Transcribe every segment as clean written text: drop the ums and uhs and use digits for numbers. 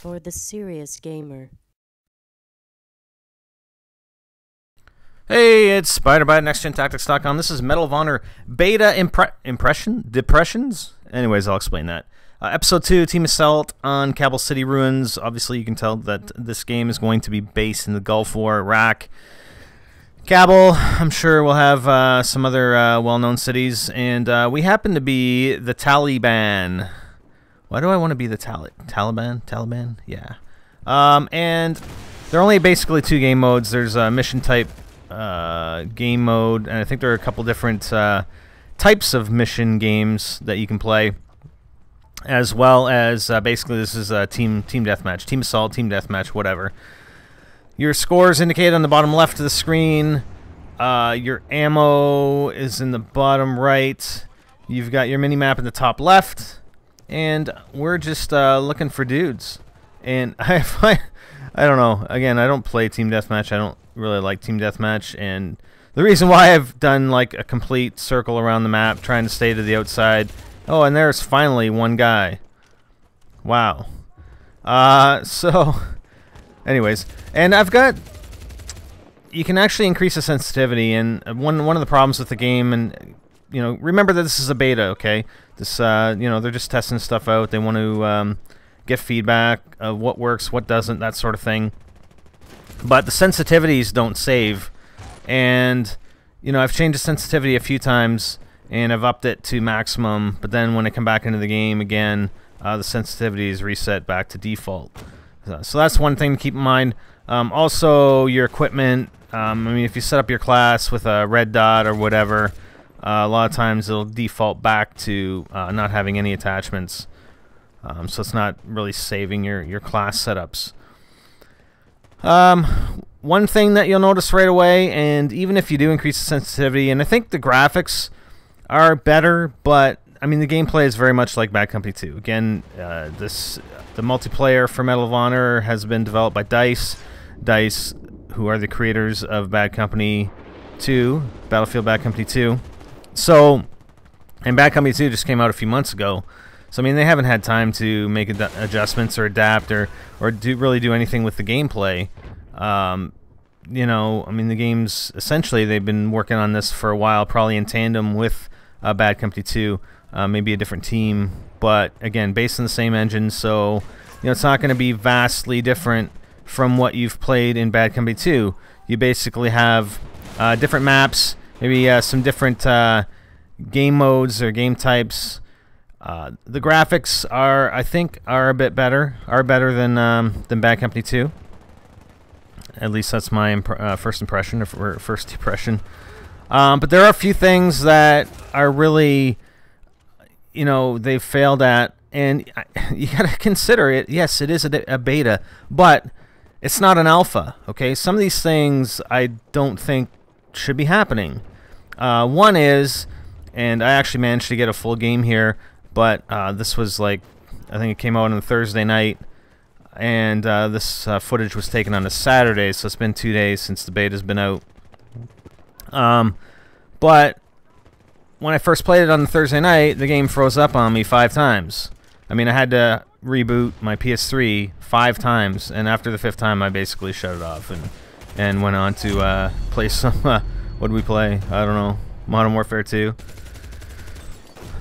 for the serious gamer. Hey, it's Spider-Bite, NextGenTactics.com. This is Medal of Honor Beta Depressions? Anyways, I'll explain that. Episode 2, Team Assault on Kabul City Ruins. Obviously, you can tell that this game is going to be based in the Gulf War, Iraq. Kabul, I'm sure we'll have some other well-known cities. And we happen to be the Taliban. Why do I want to be the Taliban? Taliban? Yeah. And there are only basically 2 game modes. There's a mission type game mode, and I think there are a couple different types of mission games that you can play, as well as basically this is a team deathmatch, team assault, team deathmatch, whatever. Your scores indicated on the bottom left of the screen. Your ammo is in the bottom right. You've got your mini map in the top left, and we're just looking for dudes. And I don't know. Again, I don't play team deathmatch. I don't really like team deathmatch, and the reason why I've done like a complete circle around the map trying to stay to the outside. Oh, and there's finally one guy. Wow. So anyways, and I've got, you can actually increase the sensitivity, and one of the problems with the game, and you know, remember that this is a beta, okay? This you know, they're just testing stuff out. They want to get feedback of what works, what doesn't, that sort of thing. But the sensitivities don't save, and you know, I've changed the sensitivity a few times, and I've upped it to maximum. But then when I come back into the game again, the sensitivity is reset back to default. So that's one thing to keep in mind. Also, your equipment. I mean, if you set up your class with a red dot or whatever, a lot of times it'll default back to not having any attachments. So it's not really saving your class setups. One thing that you'll notice right away, and even if you do increase the sensitivity, and I think the graphics are better, but I mean the gameplay is very much like Bad Company 2. Again, the multiplayer for Medal of Honor has been developed by DICE. DICE, who are the creators of Bad Company 2, Battlefield Bad Company 2. So, and Bad Company 2 just came out a few months ago. So I mean, they haven't had time to make adjustments or adapt or really do anything with the gameplay. You know, I mean, the game's essentially, they've been working on this for a while, probably in tandem with Bad Company 2, maybe a different team, but again, based on the same engine. So you know, it's not going to be vastly different from what you've played in Bad Company 2. You basically have different maps, maybe some different game modes or game types. The graphics are, I think, are better than Bad Company 2. At least that's my first impression, or first impression. But there are a few things that are really, you know, they've failed at, and you gotta consider it. Yes, it is a beta, but it's not an alpha. Okay, some of these things I don't think should be happening. One is, and I actually managed to get a full game here. But this was like, I think it came out on a Thursday night, and this footage was taken on a Saturday, so it's been 2 days since the beta's been out. But when I first played it on the Thursday night, the game froze up on me 5 times. I mean, I had to reboot my PS3 5 times, and after the 5th time, I basically shut it off and went on to play some, what did we play? I don't know, Modern Warfare 2.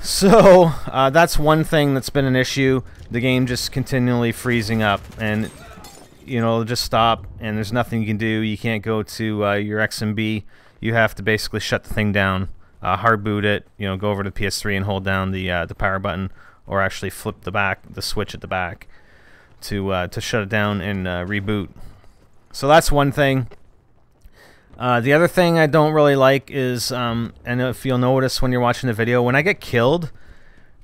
So that's one thing that's been an issue. The game just continually freezing up, and you know, it'll just stop, and there's nothing you can do. You can't go to your XMB. You have to basically shut the thing down, hard boot it. You know, go over to the PS3 and hold down the power button, or actually flip the switch at the back to shut it down and reboot. So that's one thing. The other thing I don't really like is, and if you'll notice when you're watching the video, when I get killed,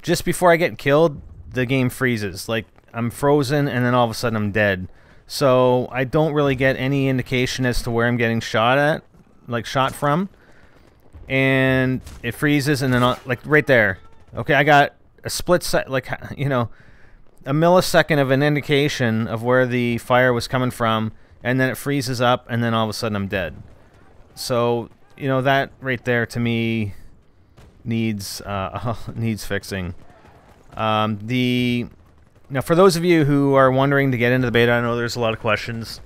just before I get killed, the game freezes. Like, I'm frozen, and then all of a sudden I'm dead. So I don't really get any indication as to where I'm getting shot at, like shot from. And it freezes, and then, like, right there. Okay, I got a split second, like, you know, a millisecond of an indication of where the fire was coming from, and then it freezes up, and then all of a sudden I'm dead. So, you know, that right there to me needs needs fixing. The Now, for those of you who are wondering to get into the beta, I know there's a lot of questions.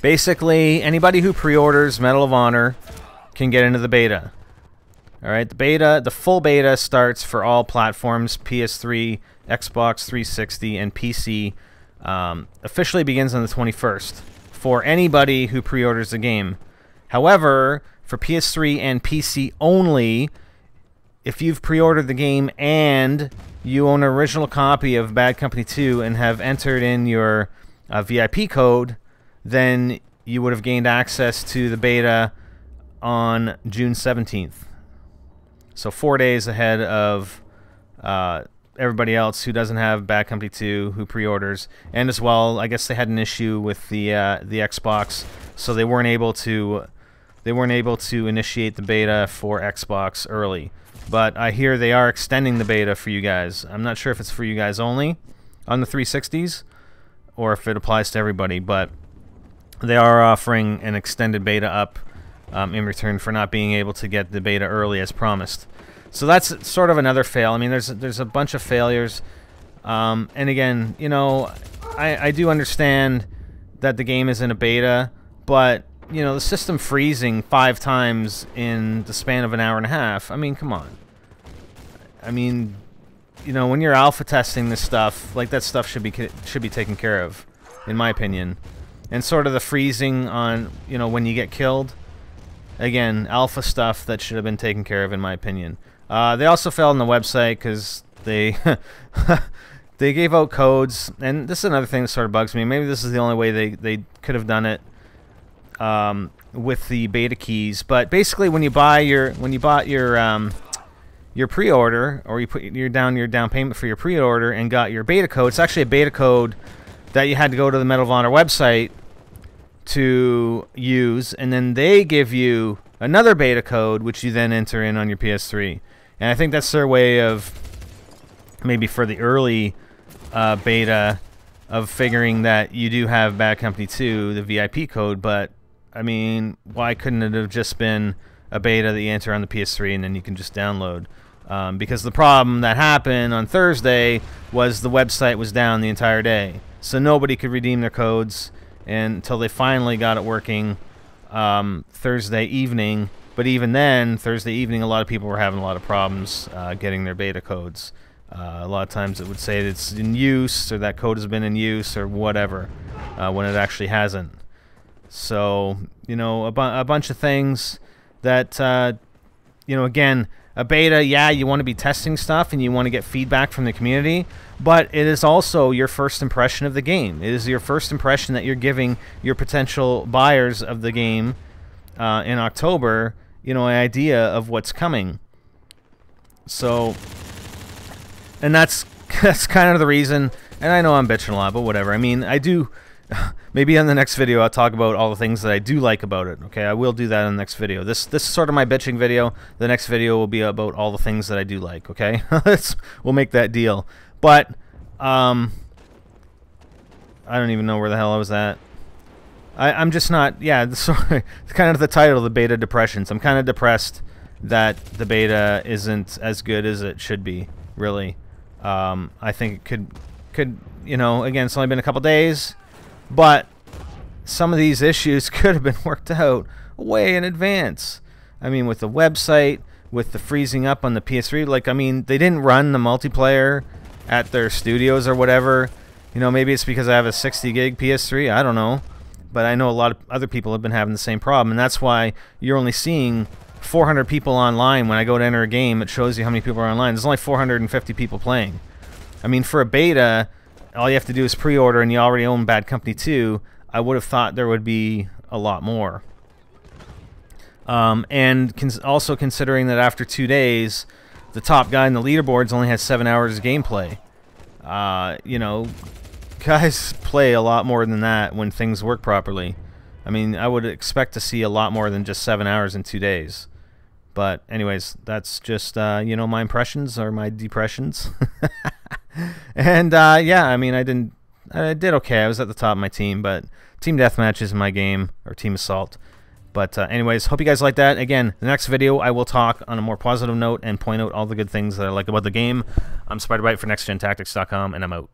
Basically, anybody who pre-orders Medal of Honor can get into the beta. All right, the full beta starts for all platforms: PS3, Xbox 360, and PC. Officially begins on the 21st for anybody who pre-orders the game. However, for PS3 and PC only, if you've pre-ordered the game and you own an original copy of Bad Company 2 and have entered in your VIP code, then you would have gained access to the beta on June 17th. So 4 days ahead of everybody else who doesn't have Bad Company 2 who pre-orders. And as well, I guess they had an issue with the Xbox, so they weren't able to initiate the beta for Xbox early. But I hear they are extending the beta for you guys. I'm not sure if it's for you guys only on the 360s or if it applies to everybody, but they are offering an extended beta up in return for not being able to get the beta early as promised. So that's sort of another fail. I mean, there's a bunch of failures. And again, you know, I do understand that the game is in a beta, but you know, the system freezing 5 times in the span of an hour and a half. I mean, come on. I mean, you know, when you're alpha testing this stuff, like, that stuff should be taken care of, in my opinion. And sort of the freezing on, you know, when you get killed. Again, alpha stuff that should have been taken care of, in my opinion. They also failed on the website because they they gave out codes, and this is another thing that sort of bugs me. Maybe this is the only way they could have done it. With the beta keys, but basically when you bought your pre-order, or you put your down payment for your pre-order and got your beta code, it's actually a beta code that you had to go to the Medal of Honor website to use, and then they give you another beta code which you then enter in on your PS3. And I think that's their way of, maybe for the early beta, of figuring that you do have Bad Company 2, the VIP code. But I mean, why couldn't it have just been a beta that you enter on the PS3 and then you can just download? Because the problem that happened on Thursday was the website was down the entire day, so nobody could redeem their codes until they finally got it working Thursday evening. But even then, Thursday evening, a lot of people were having a lot of problems getting their beta codes. A lot of times it would say it's in use, or that code has been in use, or whatever, when it actually hasn't. So, you know, a bunch of things that, you know, again, a beta, yeah, you want to be testing stuff and you want to get feedback from the community, but it is also your first impression of the game. It is your first impression that you're giving your potential buyers of the game in October, you know, an idea of what's coming. So, and that's kind of the reason, and I know I'm bitching a lot, but whatever. I mean, I do... Maybe on the next video I'll talk about all the things that I do like about it. Okay, I will do that in the next video. This is sort of my bitching video. The next video will be about all the things that I do like. Okay, we'll make that deal. But I don't even know where the hell I was at. I'm just not. Yeah, sorry. It's kind of the title, the beta depressions. I'm kind of depressed that the beta isn't as good as it should be. Really, I think it could. You know, again, it's only been a couple days. But some of these issues could have been worked out way in advance. I mean, with the website, with the freezing up on the PS3, like, I mean, they didn't run the multiplayer at their studios or whatever. You know, maybe it's because I have a 60 gig PS3, I don't know. But I know a lot of other people have been having the same problem, and that's why you're only seeing 400 people online. When I go to enter a game, it shows you how many people are online. There's only 450 people playing. I mean, for a beta, all you have to do is pre-order and you already own Bad Company 2. I would have thought there would be a lot more. And also considering that after 2 days, the top guy in the leaderboards only has 7 hours of gameplay. You know, guys play a lot more than that when things work properly. I mean, I would expect to see a lot more than just 7 hours in 2 days. But anyways, that's just, you know, my impressions or my depressions. And yeah, I mean, I did okay. I was at the top of my team, but Team Deathmatch isn't my game, or Team Assault. But anyways, hope you guys like that. Again, the next video I will talk on a more positive note and point out all the good things that I like about the game. I'm SpiderBite for NextGenTactics.com, and I'm out.